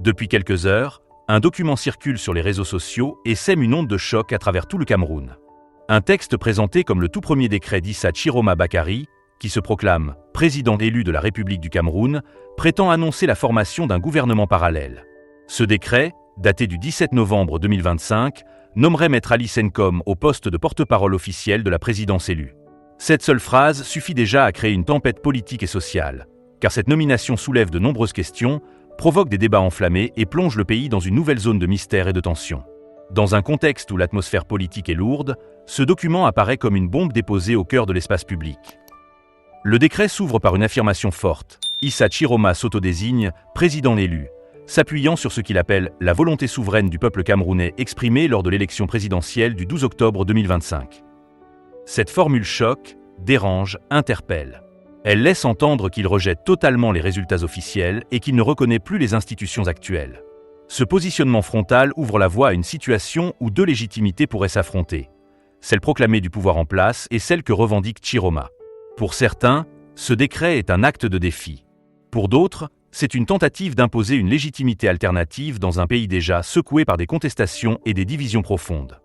Depuis quelques heures, un document circule sur les réseaux sociaux et sème une onde de choc à travers tout le Cameroun. Un texte présenté comme le tout premier décret d'Issa Chiroma Bakary, qui se proclame président élu de la République du Cameroun, prétend annoncer la formation d'un gouvernement parallèle. Ce décret, daté du 17 novembre 2025, nommerait Maître Ali Senkom au poste de porte-parole officiel de la présidence élue. Cette seule phrase suffit déjà à créer une tempête politique et sociale, car cette nomination soulève de nombreuses questions, provoque des débats enflammés et plonge le pays dans une nouvelle zone de mystère et de tension. Dans un contexte où l'atmosphère politique est lourde, ce document apparaît comme une bombe déposée au cœur de l'espace public. Le décret s'ouvre par une affirmation forte. Issa Chiroma s'autodésigne président élu, s'appuyant sur ce qu'il appelle la volonté souveraine du peuple camerounais exprimée lors de l'élection présidentielle du 12 octobre 2025. Cette formule choque, dérange, interpelle. Elle laisse entendre qu'il rejette totalement les résultats officiels et qu'il ne reconnaît plus les institutions actuelles. Ce positionnement frontal ouvre la voie à une situation où deux légitimités pourraient s'affronter, celle proclamée du pouvoir en place et celle que revendique Chiroma. Pour certains, ce décret est un acte de défi. Pour d'autres, c'est une tentative d'imposer une légitimité alternative dans un pays déjà secoué par des contestations et des divisions profondes.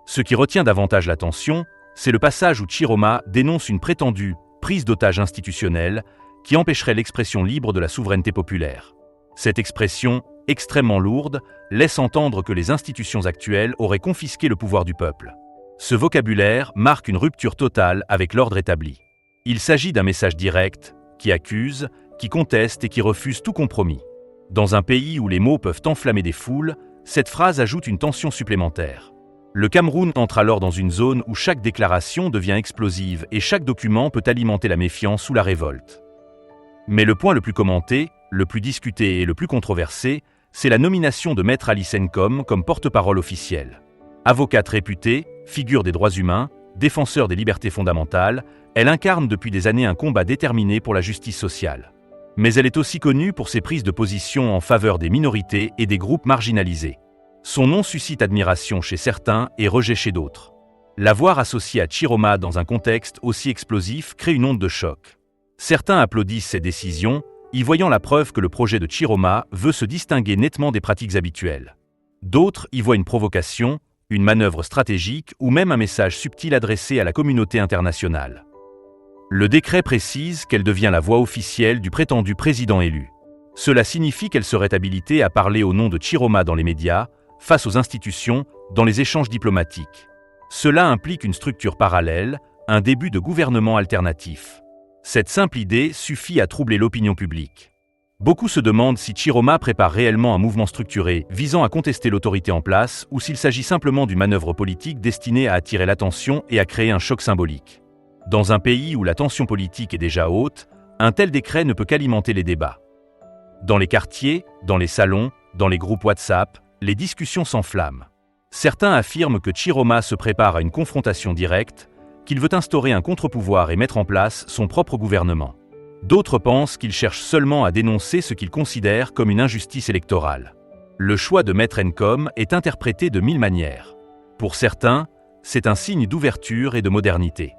Ce qui retient davantage l'attention, c'est le passage où Chiroma dénonce une prétendue prise d'otage institutionnelle qui empêcherait l'expression libre de la souveraineté populaire. Cette expression, extrêmement lourde, laisse entendre que les institutions actuelles auraient confisqué le pouvoir du peuple. Ce vocabulaire marque une rupture totale avec l'ordre établi. Il s'agit d'un message direct, qui accuse, qui conteste et qui refuse tout compromis. Dans un pays où les mots peuvent enflammer des foules, cette phrase ajoute une tension supplémentaire. Le Cameroun entre alors dans une zone où chaque déclaration devient explosive et chaque document peut alimenter la méfiance ou la révolte. Mais le point le plus commenté, le plus discuté et le plus controversé, c'est la nomination de Maître Ali Senkom comme porte-parole officielle. Avocate réputée, figure des droits humains, défenseur des libertés fondamentales, elle incarne depuis des années un combat déterminé pour la justice sociale. Mais elle est aussi connue pour ses prises de position en faveur des minorités et des groupes marginalisés. Son nom suscite admiration chez certains et rejet chez d'autres. La voir associée à Chiroma dans un contexte aussi explosif crée une onde de choc. Certains applaudissent ces décisions, y voyant la preuve que le projet de Chiroma veut se distinguer nettement des pratiques habituelles. D'autres y voient une provocation, une manœuvre stratégique ou même un message subtil adressé à la communauté internationale. Le décret précise qu'elle devient la voix officielle du prétendu président élu. Cela signifie qu'elle serait habilitée à parler au nom de Chiroma dans les médias, face aux institutions, dans les échanges diplomatiques. Cela implique une structure parallèle, un début de gouvernement alternatif. Cette simple idée suffit à troubler l'opinion publique. Beaucoup se demandent si Chiroma prépare réellement un mouvement structuré visant à contester l'autorité en place ou s'il s'agit simplement d'une manœuvre politique destinée à attirer l'attention et à créer un choc symbolique. Dans un pays où la tension politique est déjà haute, un tel décret ne peut qu'alimenter les débats. Dans les quartiers, dans les salons, dans les groupes WhatsApp, les discussions s'enflamment. Certains affirment que Chiroma se prépare à une confrontation directe, qu'il veut instaurer un contre-pouvoir et mettre en place son propre gouvernement. D'autres pensent qu'il cherche seulement à dénoncer ce qu'il considère comme une injustice électorale. Le choix de Maître Senkom est interprété de mille manières. Pour certains, c'est un signe d'ouverture et de modernité.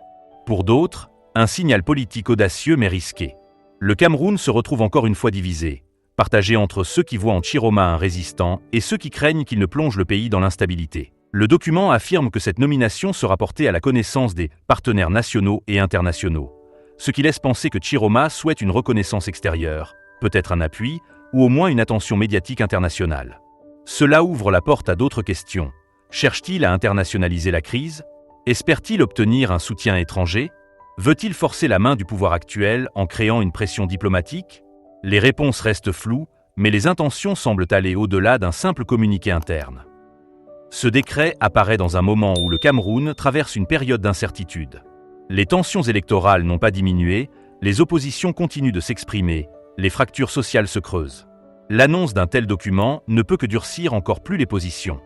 Pour d'autres, un signal politique audacieux mais risqué. Le Cameroun se retrouve encore une fois divisé, partagé entre ceux qui voient en Chiroma un résistant et ceux qui craignent qu'il ne plonge le pays dans l'instabilité. Le document affirme que cette nomination sera portée à la connaissance des partenaires nationaux et internationaux, ce qui laisse penser que Chiroma souhaite une reconnaissance extérieure, peut-être un appui, ou au moins une attention médiatique internationale. Cela ouvre la porte à d'autres questions. Cherche-t-il à internationaliser la crise ? Espère-t-il obtenir un soutien étranger ? Veut-il forcer la main du pouvoir actuel en créant une pression diplomatique ? Les réponses restent floues, mais les intentions semblent aller au-delà d'un simple communiqué interne. Ce décret apparaît dans un moment où le Cameroun traverse une période d'incertitude. Les tensions électorales n'ont pas diminué, les oppositions continuent de s'exprimer, les fractures sociales se creusent. L'annonce d'un tel document ne peut que durcir encore plus les positions.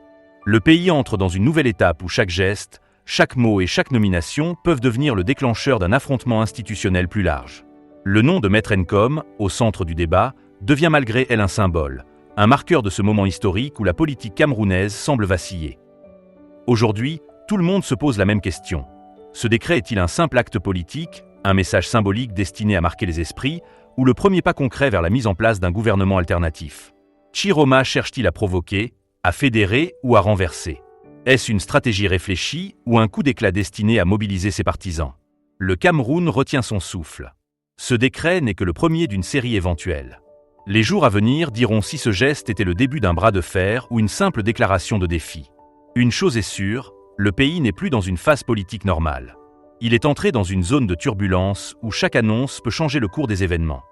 Le pays entre dans une nouvelle étape où chaque geste, chaque mot et chaque nomination peuvent devenir le déclencheur d'un affrontement institutionnel plus large. Le nom de Maître Senkom, au centre du débat, devient malgré elle un symbole, un marqueur de ce moment historique où la politique camerounaise semble vaciller. Aujourd'hui, tout le monde se pose la même question. Ce décret est-il un simple acte politique, un message symbolique destiné à marquer les esprits, ou le premier pas concret vers la mise en place d'un gouvernement alternatif ? Chiroma cherche-t-il à provoquer, à fédérer ou à renverser? Est-ce une stratégie réfléchie ou un coup d'éclat destiné à mobiliser ses partisans? Le Cameroun retient son souffle. Ce décret n'est que le premier d'une série éventuelle. Les jours à venir diront si ce geste était le début d'un bras de fer ou une simple déclaration de défi. Une chose est sûre, le pays n'est plus dans une phase politique normale. Il est entré dans une zone de turbulence où chaque annonce peut changer le cours des événements.